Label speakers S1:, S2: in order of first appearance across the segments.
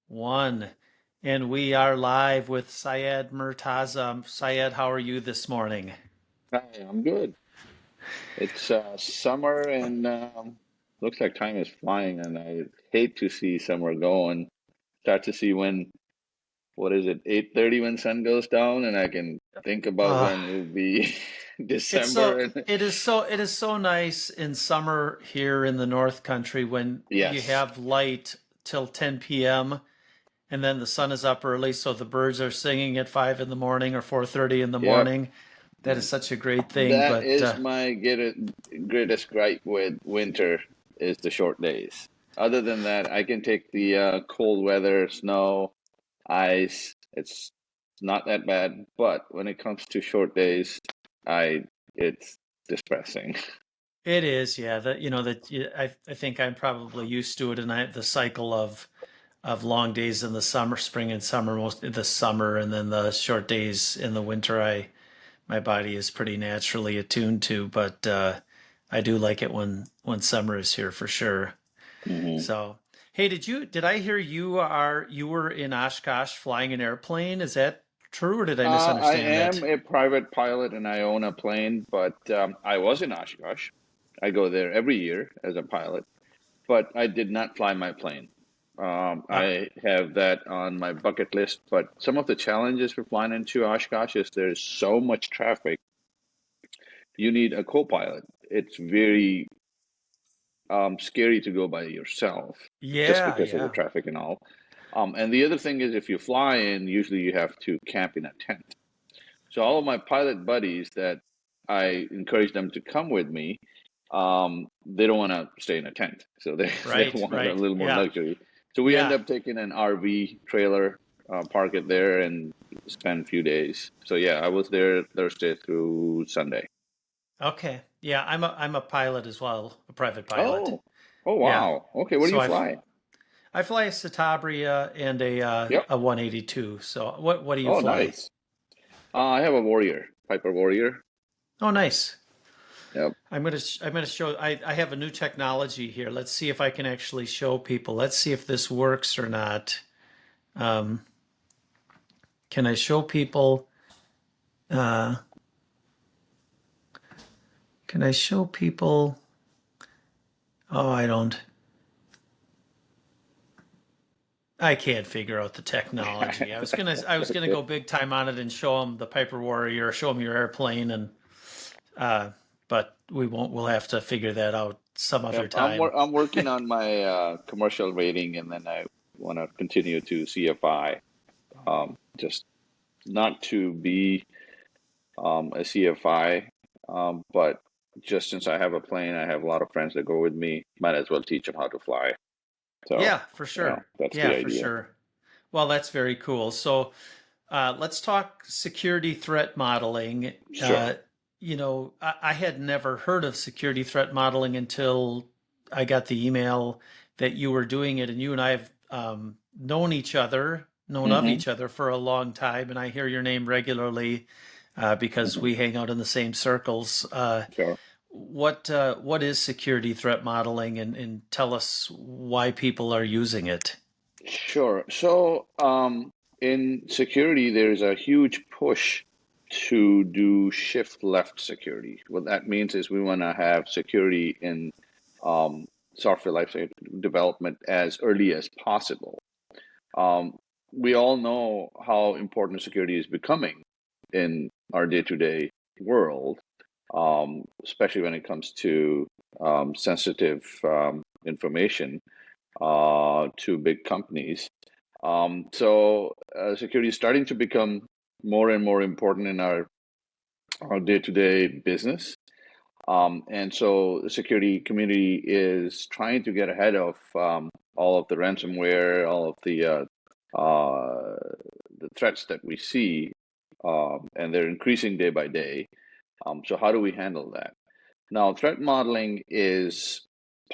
S1: One. And we are live with Syed Murtaza. Syed, how are you this morning?
S2: Hi, I'm good. It's summer and looks like time is flying, and I hate to see summer go and start to see when, what is it, 8:30 when sun goes down, and I can think about
S1: Uh,
S2: when it will be
S1: it's
S2: December
S1: so
S2: and
S1: it is so nice in summer here in the North Country when you
S2: yes.
S1: have light till 10 p.m. and then the sun is up early, so the birds are singing at 5 in the morning or 4:30 in the
S2: Yep.
S1: morning. That is such a great thing.
S2: That
S1: But
S2: is my greatest gripe with winter is the short days. Other than that, I can take the cold weather, snow, ice. It's not that bad, but when it comes to short days, I it's distressing.
S1: it is, yeah. That I think I'm probably used to it, and the cycle of long days in the summer, spring and summer, most the summer, and then the short days in the winter. I My body is pretty naturally attuned to, but I do like it when summer is here for sure.
S2: hmm
S1: So, hey, did I hear you were in Oshkosh flying an airplane? Is that true, or did I
S2: I
S1: misunderstand
S2: am
S1: that?
S2: a private pilot and I own a plane, but I was in Oshkosh. I go there every year as a pilot, but I did not fly my plane.
S1: Ah,
S2: I have that on my bucket list, but some of the challenges for flying into Oshkosh is there's so much traffic. You need a co-pilot. It's very scary to go by yourself just
S1: yeah,
S2: because of the
S1: yeah.
S2: traffic and all. And the other thing is, if you fly in, usually you have to camp in a tent. So all of my pilot buddies that I encourage them to come with me, they don't want to stay in a tent, so they they
S1: Right,
S2: want a
S1: right.
S2: little more
S1: Yeah,
S2: luxury. So we end
S1: yeah.
S2: up taking an RV trailer, park it there, and spend a few days. So yeah, I was there Thursday through Sunday.
S1: Okay. Yeah, I'm a pilot as well, a private pilot.
S2: Oh, oh
S1: Yeah.
S2: wow. Okay, what do
S1: So
S2: you fly?
S1: I fly a Citabria and
S2: Yep.
S1: a 182. So what do you
S2: Oh,
S1: fly?
S2: nice. I have a Warrior, Piper Warrior.
S1: Oh, nice.
S2: Yep.
S1: I'm gonna show. I have a new technology here. Let's see if I can actually show people. Let's see if this works or not. Um, can I show people? Uh, can I show people? Oh, I don't. I can't figure out the technology. I was gonna
S2: Okay.
S1: go big time on it and show them the Piper Warrior, show them your airplane, and uh, but we won't. We'll have to figure that out some other
S2: Yep.
S1: time.
S2: I'm working on my commercial rating, and then I want to continue to CFI. Just not to be a CFI, but just since I have a plane, I have a lot of friends that go with me. Might as well teach them how to fly. So,
S1: Yeah, for sure.
S2: that's the
S1: Yeah, for
S2: idea.
S1: sure. Well, that's very cool. So let's talk security threat modeling.
S2: Sure.
S1: I had never heard of security threat modeling until I got the email that you were doing it, and you and I have known of
S2: hmm
S1: each other for a long time, and I hear your name regularly because
S2: hmm
S1: we hang out in the same circles.
S2: Sure.
S1: What is security threat modeling, and tell us why people are using it?
S2: Sure. So, in security, there's a huge push to do shift left security. What that means is we want to have security in um, software lifecycle development as early as possible. Um, we all know how important security is becoming in our day-to-day world, especially when it comes to sensitive information to big companies. Security is starting to become more and more important in our day-to-day business. And so the security community is trying to get ahead of all of the ransomware, all of uh, the threats that we see, and they're increasing day by day. So how do we handle that? Now, threat modeling is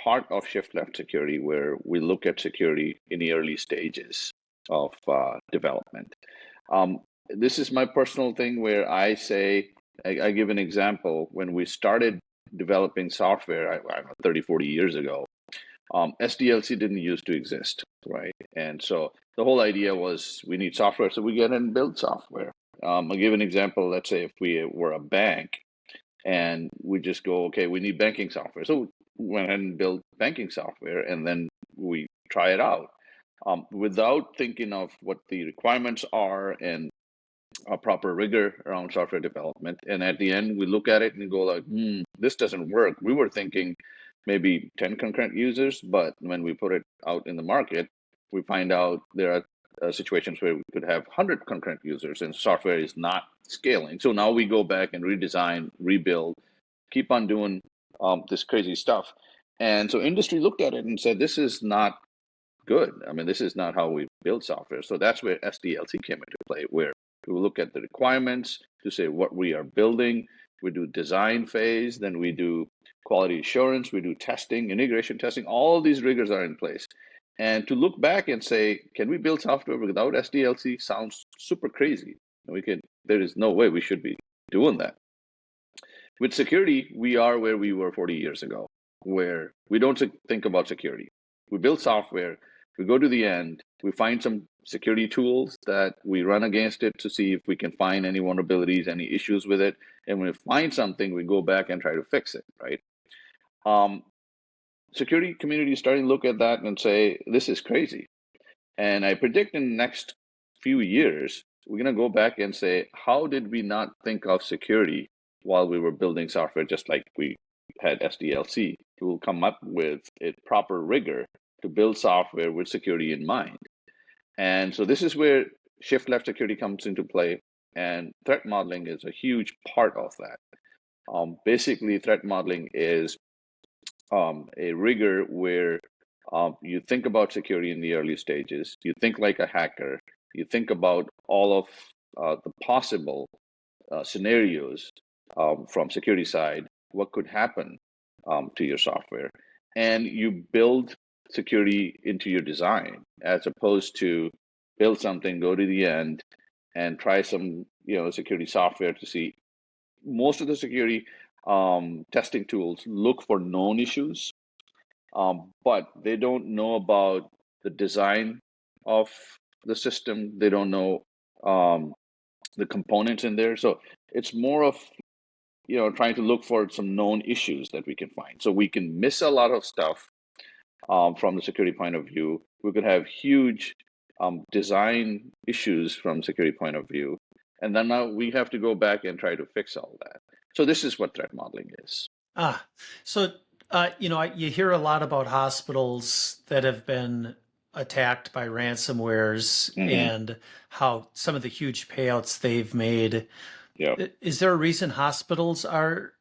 S2: part of shift left security, where we look at security in the early stages of development. This is my personal thing where I say, I give an example. When we started developing software, I don't know, 30, 40 years ago, SDLC didn't used to exist. right? And so the whole idea was we need software, so we get and build software. I'll give an example. Let's say if we were a bank and we just go, okay, we need banking software. So we went ahead and built banking software, and then we try it out without thinking of what the requirements are and a proper rigor around software development. And at the end, we look at it and go like, this doesn't work. We were thinking maybe 10 concurrent users, but when we put it out in the market, we find out there are situations where we could have 100 concurrent users and software is not scaling. So now we go back and redesign, rebuild, keep on doing this crazy stuff. And so industry looked at it and said, this is not good. I mean, this is not how we build software. So that's where SDLC came into play, where we look at the requirements to say what we are building. We do design phase, then we do quality assurance, we do testing, integration testing. All these rigors are in place. And to look back and say, can we build software without SDLC sounds super crazy. There is no way we should be doing that. With security, we are where we were 40 years ago, where we don't think about security. We build software, we go to the end, we find some security tools that we run against it to see if we can find any vulnerabilities, any issues with it. And when we find something, we go back and try to fix it, right? Um, Security community is starting to look at that and say, this is crazy. And I predict in the next few years, we're going to go back and say, how did we not think of security while we were building software, just like we had SDLC? We will come up with a proper rigor to build software with security in mind. And so this is where shift left security comes into play. And threat modeling is a huge part of that. Basically, threat modeling is a rigor where you think about security in the early stages, you think like a hacker, you think about all of the possible scenarios from security side, what could happen to your software, and you build security into your design as opposed to build something, go to the end, and try some security software to see. Most of the security testing tools look for known issues, but they don't know about the design of the system. They don't know the components in there. So it's more of trying to look for some known issues that we can find. So we can miss a lot of stuff from the security point of view. We could have huge design issues from security point of view, and then now we have to go back and try to fix all that. So this is what threat modeling is.
S1: Ah, so you hear a lot about hospitals that have been attacked by ransomwares
S2: Hmm.
S1: and how some of the huge payouts they've made.
S2: Yeah.
S1: Is there a reason hospitals are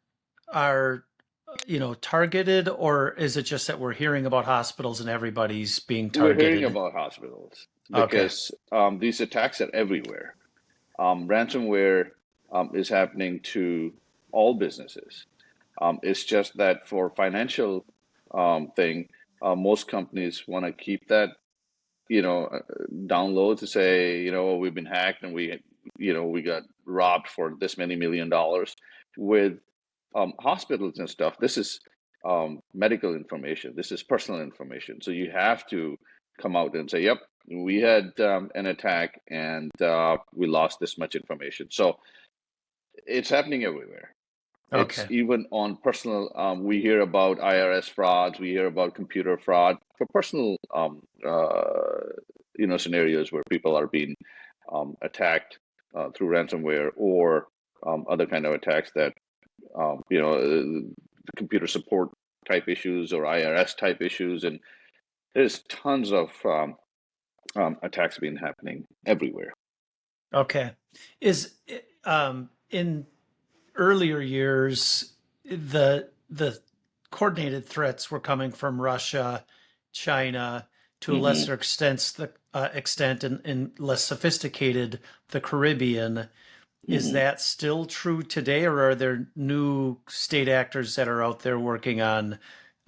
S1: targeted, or is it just that we're hearing about hospitals and everybody's being
S2: We're hearing
S1: targeted?
S2: about hospitals
S1: Okay.
S2: because these attacks are everywhere. Ransomware is happening to all businesses. It's just that for financial thing, most companies want to keep that, down low to say, we've been hacked and we got robbed for this many $1 million. With hospitals and stuff, this is medical information. This is personal information. So you have to come out and say, yep, we had an attack and we lost this much information. So it's happening everywhere. It's
S1: Okay.
S2: even on personal. We hear about IRS frauds. We hear about computer fraud for personal, scenarios where people are being attacked through ransomware or other kind of attacks that computer support type issues or IRS type issues, and there's tons of attacks being happening everywhere.
S1: Okay. Is in earlier years the coordinated threats were coming from Russia, China, to a
S2: Hmm.
S1: lesser extent and less sophisticated, the Caribbean. Is
S2: Hmm.
S1: that still true today, or are there new state actors that are out there working on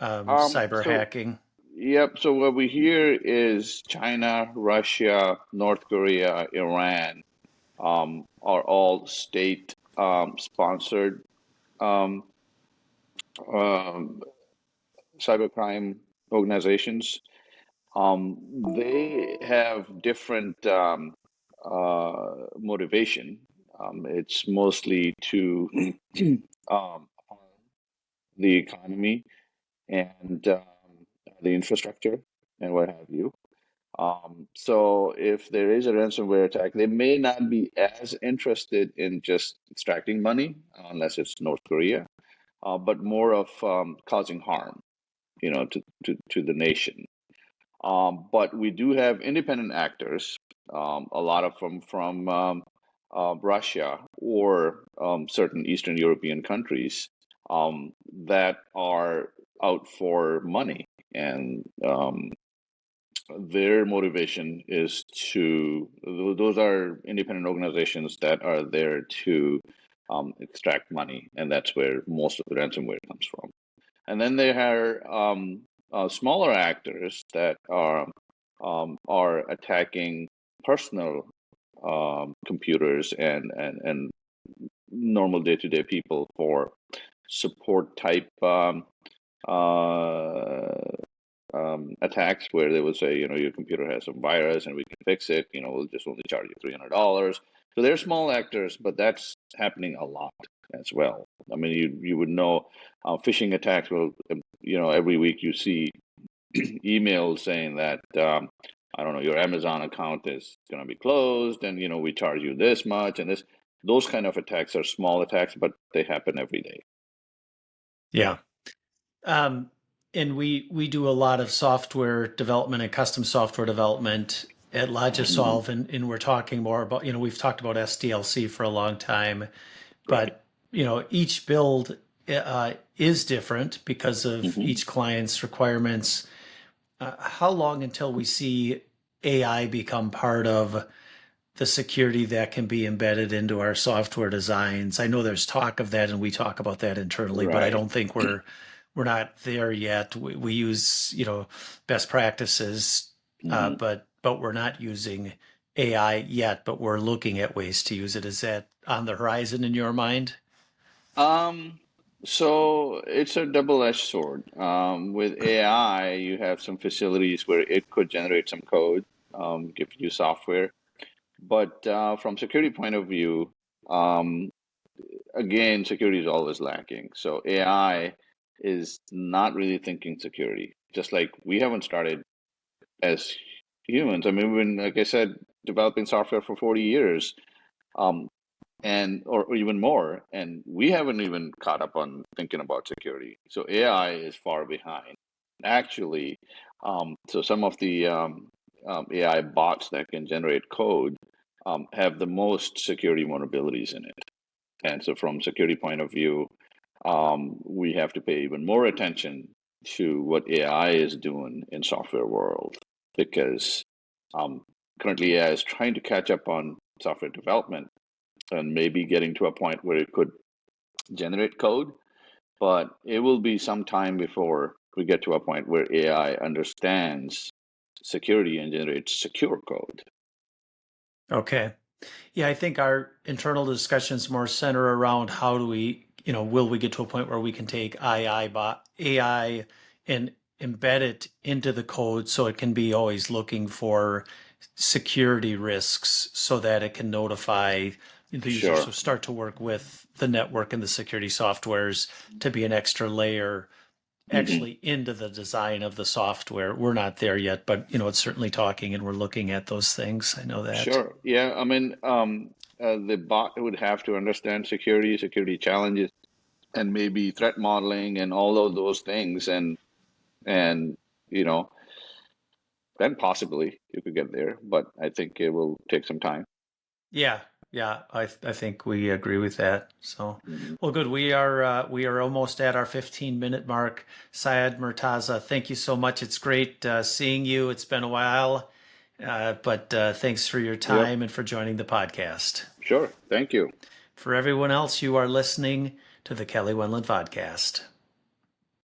S1: cyber
S2: So
S1: hacking?
S2: yep. So what we hear is China, Russia, North Korea, Iran are all state sponsored um, um, cybercrime organizations. They have different motivation. It's mostly to harm the economy and the infrastructure and what have you. So if there is a ransomware attack, they may not be as interested in just extracting money, unless it's North Korea, but more of causing harm, to the nation. But we do have independent actors, a lot of them from Russia or certain Eastern European countries that are out for money. And their motivation is those are independent organizations that are there to extract money. And that's where most of the ransomware comes from. And then there are smaller actors that are attacking personal computers and normal day-to-day people for support type uh, attacks where they will say, your computer has some virus and we can fix it. We'll just only charge you $300. So they're small actors, but that's happening a lot as well. I mean, you would know phishing attacks will, every week you see emails saying that, I don't know, your Amazon account is going to be closed and, we charge you this much and this. Those kind of attacks are small attacks, but they happen every day.
S1: Yeah. Um, and we do a lot of software development and custom software development at
S2: Mhm.
S1: Logisolve, and we're talking more about, we've talked about SDLC for a long time,
S2: Right.
S1: but each build is different because of
S2: Hmm.
S1: each client's requirements. How long until we see AI become part of the security that can be embedded into our software designs? I know there's talk of that, and we talk about that internally, but I
S2: Right.
S1: don't think we're not there yet. We use best practices,
S2: Hmm.
S1: but we're not using AI yet. But we're looking at ways to use it. Is that on the horizon in your mind?
S2: Um, so it's a double-edged sword. With AI, you have some facilities where it could generate some code, give you software. But from security point of view, um, again, security is always lacking. So AI is not really thinking security. Just like we haven't started as humans. I mean, we've been, like I said, developing software for 40 years. Um, and or even more, and we haven't even caught up on thinking about security. So AI is far behind actually. So some of the AI bots that can generate code have the most security vulnerabilities in it. And so from security point of view, we have to pay even more attention to what AI is doing in software world, because um, currently AI is trying to catch up on software development and maybe getting to a point where it could generate code, but it will be some time before we get to a point where AI understands security and generates secure code.
S1: Okay. Yeah, I think our internal discussions more center around how do we, will we get to a point where we can take AI and embed it into the code so it can be always looking for security risks so that it can notify the user. So
S2: Sure.
S1: start to work with the network and the security softwares to be an extra layer
S2: Hmm.
S1: actually into the design of the software. We're not there yet, but it's certainly talking and we're looking at those things. I know that.
S2: Sure. Yeah. I mean, the bot would have to understand security challenges, and maybe threat modeling and all of those things, and you know, then possibly you could get there, but I think it will take some time.
S1: Yeah, yeah, I think we agree with that. So,
S2: Mhm.
S1: well, good. We are almost at our 15-minute mark. Syed, Murtaza, thank you so much. It's great seeing you. It's been a while, but thanks for your
S2: Yep.
S1: time and for joining the podcast.
S2: Sure. Thank you.
S1: For everyone else, you are listening to the Kelly Wendland Podcast.